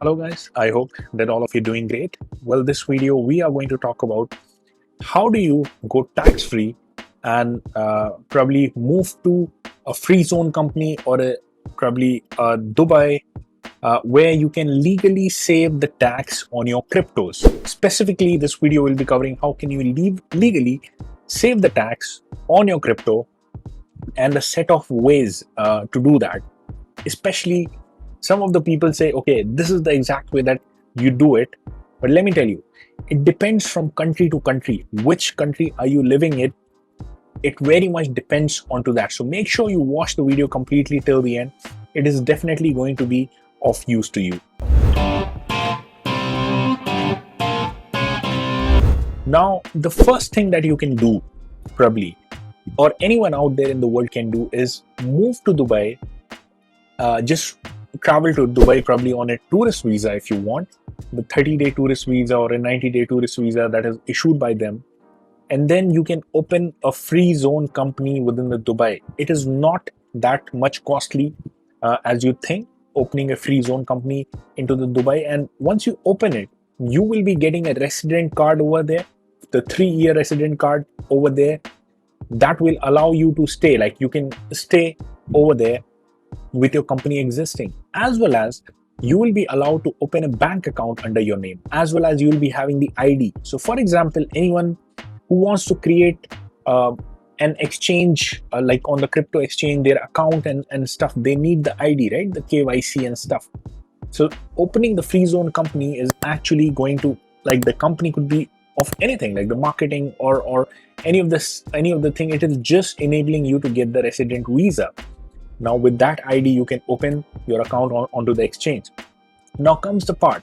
Hello guys, I hope that all of you are doing great. Well, this video we are going to talk about how do you go tax-free and probably move to a free zone company or probably Dubai where you can legally save the tax on your cryptos. Specifically, this video will be covering how can you legally save the tax on your crypto and a set of ways to do that. Especially some of the people say, okay, this is the exact way that you do it. But let me tell you, it depends from country to country. Which country are you living in? It very much depends onto that. So make sure you watch the video completely till the end. It is definitely going to be of use to you. Now, the first thing that you can do, probably, or anyone out there in the world can do, is move to Dubai. Just travel to Dubai probably on a tourist visa if you want, the 30-day tourist visa or a 90-day tourist visa that is issued by them. And then you can open a free zone company within the Dubai. It is not that much costly as you think, opening a free zone company into the Dubai. And once you open it, you will be getting a resident card over there, the 3-year resident card over there. That will allow you to stay, like you can stay over there with your company existing, as well as you will be allowed to open a bank account under your name, as well as you will be having the ID. So for example, anyone who wants to create an exchange, like on the crypto exchange, their account and stuff, they need the ID, right? The KYC and stuff. So opening the free zone company is actually going to, like, the company could be of anything, like the marketing or any of the thing. It is just enabling you to get the resident visa. Now with that ID, you can open your account onto the exchange. Now comes the part.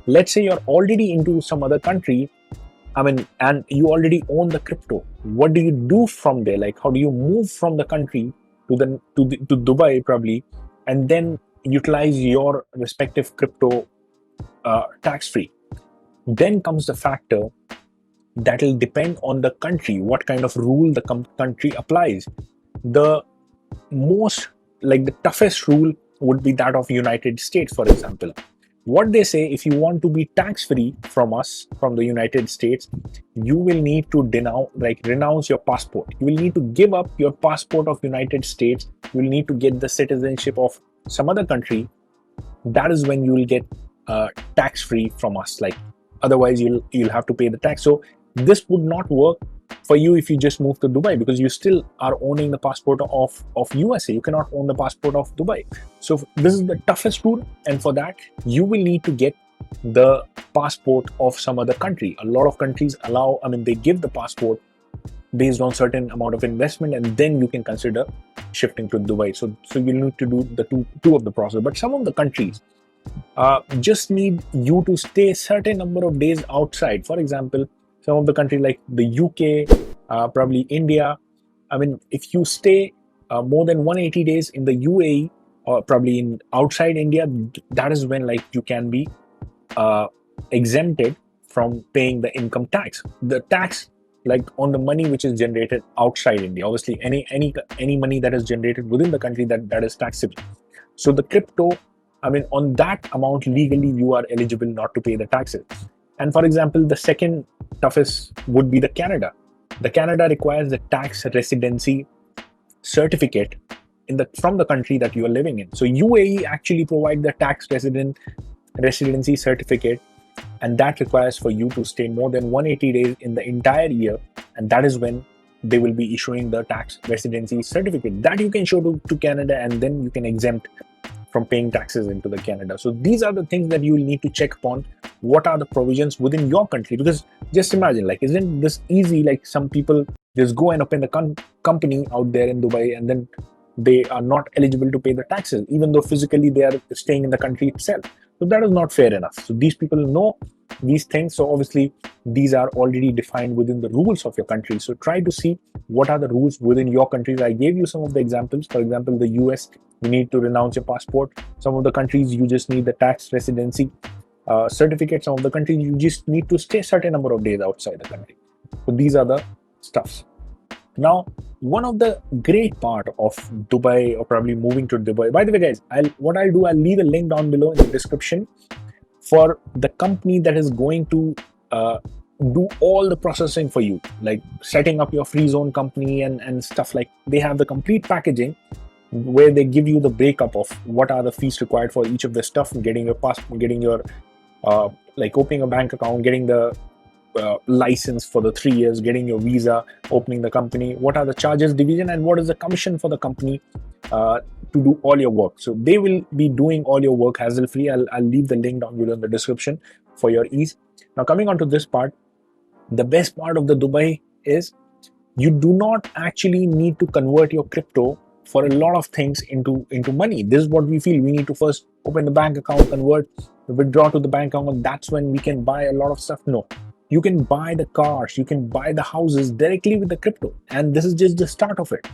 Let's say you're already into some other country, and you already own the crypto. What do you do from there? Like, how do you move from the country to Dubai probably, and then utilize your respective crypto tax free? Then comes the factor that will depend on the country, what kind of rule the country applies. The most, like, the toughest rule would be that of United States, for example. What they say, if you want to be tax free from us, from the United States, you will need to renounce your passport. You will need to give up your passport of United States. You will need to get the citizenship of some other country. That is when you will get tax free from us. Like, otherwise you'll have to pay the tax. So this would not work for you if you just move to Dubai, because you still are owning the passport of USA. You cannot own the passport of Dubai. So this is the toughest rule, and for that you will need to get the passport of some other country. A lot of countries allow, they give the passport based on certain amount of investment, and then you can consider shifting to Dubai. So you need to do the two of the process. But some of the countries just need you to stay a certain number of days outside. For example, some of the countries like the UK, probably India. If you stay more than 180 days in the UAE or probably in outside India, that is when, like, you can be exempted from paying the income tax. The tax, like, on the money which is generated outside India. Obviously, any money that is generated within the country, that is taxable. So the crypto, on that amount legally you are eligible not to pay the taxes. And for example, the second toughest would be the Canada. The Canada requires the tax residency certificate from the country that you are living in. So UAE actually provide the tax residency certificate, and that requires for you to stay more than 180 days in the entire year, and that is when they will be issuing the tax residency certificate that you can show to Canada, and then you can exempt from paying taxes into the Canada. So these are the things that you will need to check upon. What are the provisions within your country? Because just imagine, like, isn't this easy? Like, some people just go and open the company out there in Dubai, and then they are not eligible to pay the taxes, even though physically they are staying in the country itself. So that is not fair enough. So these people know these things. So obviously these are already defined within the rules of your country. So try to see what are the rules within your countries. I gave you some of the examples. For example, the US, you need to renounce your passport. Some of the countries, you just need the tax residency certificate. Some of the countries, you just need to stay a certain number of days outside the country. So these are the stuffs. Now, one of the great part of Dubai, or probably moving to Dubai. By the way, guys, I'll leave a link down below in the description for the company that is going to do all the processing for you, like setting up your free zone company and stuff. Like, they have the complete packaging where they give you the breakup of what are the fees required for each of the stuff, getting your passport, getting your like opening a bank account, getting the license for the 3 years, getting your visa, opening the company, what are the charges division, and what is the commission for the company to do all your work. So they will be doing all your work hassle free. I'll leave the link down below in the description for your ease. Now, coming on to this part, the best part of the Dubai is you do not actually need to convert your crypto for a lot of things into money. This is what we feel. We need to first open the bank account, convert, withdraw to the bank account. That's when we can buy a lot of stuff. No, you can buy the cars, you can buy the houses directly with the crypto, and this is just the start of it.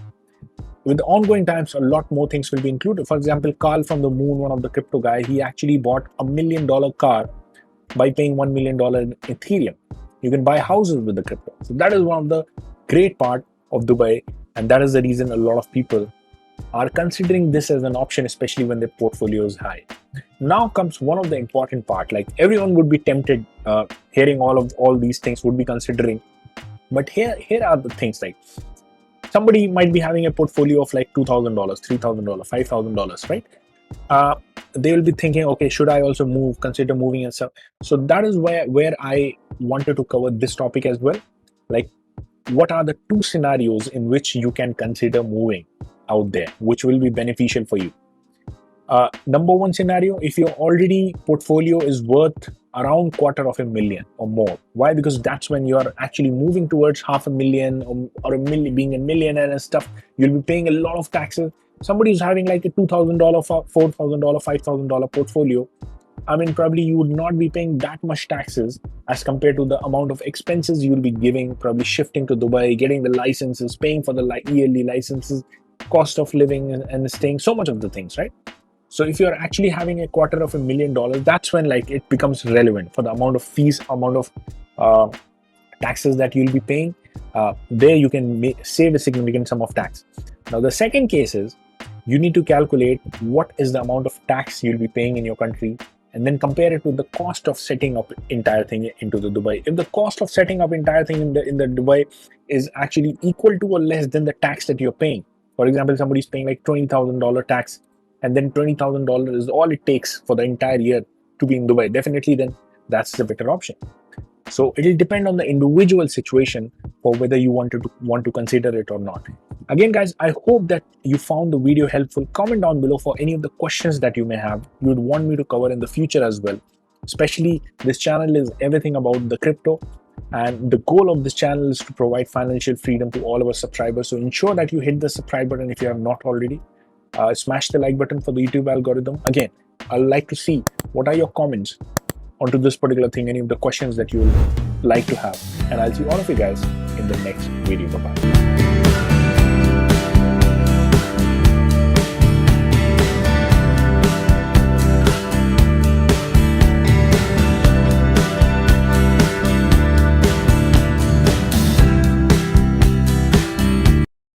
With the ongoing times, a lot more things will be included. For example, Carl from the Moon, one of the crypto guy, he actually bought $1 million car by paying $1 million in Ethereum. You can buy houses with the crypto. So that is one of the great part of Dubai, and that is the reason a lot of people are considering this as an option, especially when their portfolio is high. Now comes one of the important part. Like, everyone would be tempted, hearing all these things, would be considering. But here are the things. Like, somebody might be having a portfolio of like $2,000, $3,000, $5,000, right? They will be thinking, okay, should I also consider moving and stuff? So that is where I wanted to cover this topic as well. Like, what are the two scenarios in which you can consider moving out there, which will be beneficial for you? Number one scenario, if your already portfolio is worth around $250,000 or more. Why? Because that's when you are actually moving towards $500,000 or a million, being a millionaire and stuff. You'll be paying a lot of taxes. Somebody who's having like a $2,000, $4,000, $5,000 portfolio, I mean, probably you would not be paying that much taxes as compared to the amount of expenses you'll be giving, probably shifting to Dubai, getting the licenses, paying for the yearly licenses, cost of living and staying, so much of the things, right? So if you're actually having a $250,000, that's when like it becomes relevant for the amount of fees, amount of taxes that you'll be paying. There you can save a significant sum of tax. Now, the second case is you need to calculate what is the amount of tax you'll be paying in your country, and then compare it with the cost of setting up entire thing into the Dubai. If the cost of setting up entire thing in the Dubai is actually equal to or less than the tax that you're paying, for example, somebody's paying like $20,000 tax, and then $20,000 is all it takes for the entire year to be in Dubai, definitely then that's the better option. So it will depend on the individual situation for whether you want to consider it or not. Again, guys, I hope that you found the video helpful. Comment down below for any of the questions that you may have, you would want me to cover in the future as well. Especially, this channel is everything about the crypto, and the goal of this channel is to provide financial freedom to all our subscribers. So ensure that you hit the subscribe button if you have not already. Smash the like button for the YouTube algorithm. Again, I'd like to see what are your comments onto this particular thing, any of the questions that you would like to have. And I'll see all of you guys in the next video. Bye-bye.